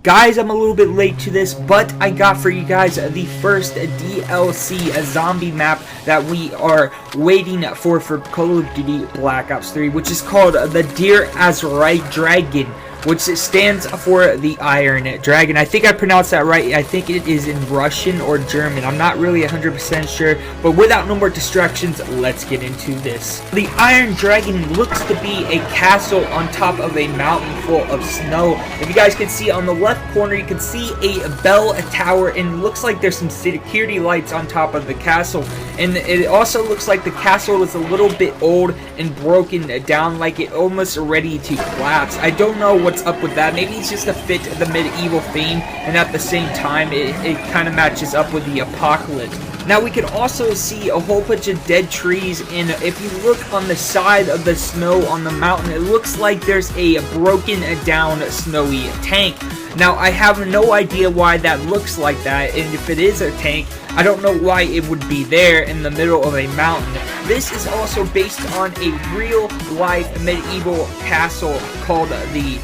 Guys, I'm a little bit late to this, but I got for you guys the first DLC, a zombie map that we are waiting for Call of Duty Black Ops 3, which is called the Dear Azerite Dragon, which stands for the Iron Dragon. I think I pronounced that right. I think it is in Russian or German. I'm not really 100% sure, but without no more distractions, let's get into this. The Iron Dragon looks to be a castle on top of a mountain full of snow. If you guys can see on the left corner, you can see a bell tower, and it looks like there's some security lights on top of the castle. And it also looks like the castle is a little bit old and broken down, like it almost ready to collapse. I don't know what's up with that. Maybe it's just to fit the medieval theme, and at the same time it kind of matches up with the apocalypse. Now we can also see a whole bunch of dead trees, and if you look on the side of the snow on the mountain, it looks like there's a broken down snowy tank. Now I have no idea why that looks like that, and if it is a tank, I don't know why it would be there in the middle of a mountain. This is also based on a real life medieval castle called the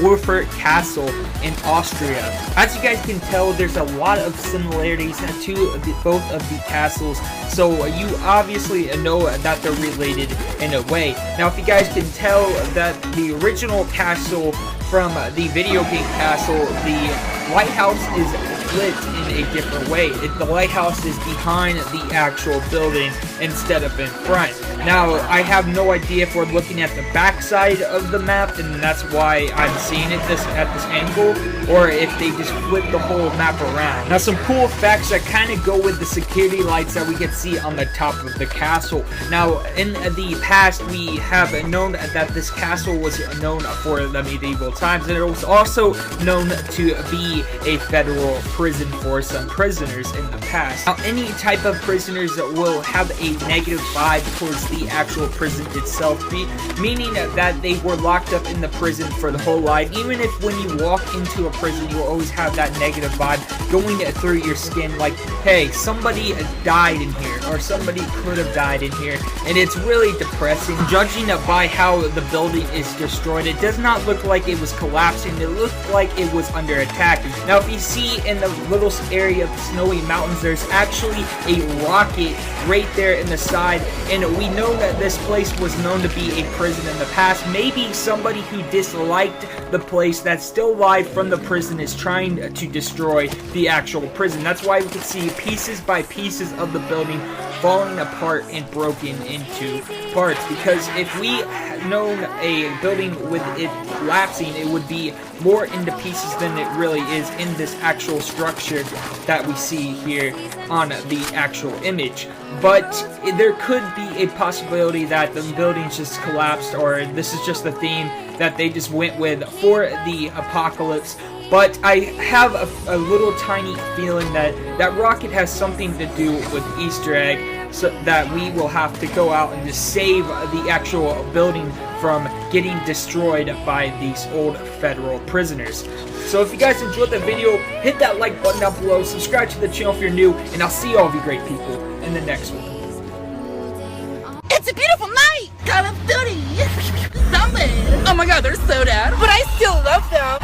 Warfare Castle in Austria. As you guys can tell, there's a lot of similarities to both of the castles, so you obviously know that they're related in a way. Now if you guys can tell that the original castle from the video game castle, the lighthouse is split in a different way. The lighthouse is behind the actual building instead of in front. Now, I have no idea if we're looking at the back side of the map, and that's why I'm seeing it at this angle, or if they just flip the whole map around. Now, some cool effects that kind of go with the security lights that we can see on the top of the castle. Now, in the past, we have known that this castle was known for the medieval times, and it was also known to be a federal prison for some prisoners in the past. Now, any type of prisoners will have a negative vibe towards the actual prison itself, meaning that they were locked up in the prison for the whole life. Even if when you walk into a prison, you'll always have that negative vibe going through your skin, like, hey, somebody died in here, or somebody could have died in here, and it's really depressing. Judging by how the building is destroyed, it does not look like it was collapsing. It looked like it was under attack. Now, if you see in the little area of the snowy mountains, there's actually a rocket right there in the side, and we know that this place was known to be a prison in the past. Maybe somebody who disliked the place that's still alive from the prison is trying to destroy the actual prison. That's why we can see pieces by pieces of the building falling apart and broken into parts, because if we had known a building with it collapsing, it would be more into pieces than it really is in this actual structure that we see here on the actual image. But there could be a possibility that the buildings just collapsed, or this is just the theme that they just went with for the apocalypse. But I have a little tiny feeling that that rocket has something to do with Easter egg, so that we will have to go out and just save the actual building from getting destroyed by these old federal prisoners. So if you guys enjoyed the video, hit that like button down below, subscribe to the channel if you're new, and I'll see all of you great people in the next one. It's a beautiful night! Call of Duty! Zombies! Oh my god, they're so dead, but I still love them!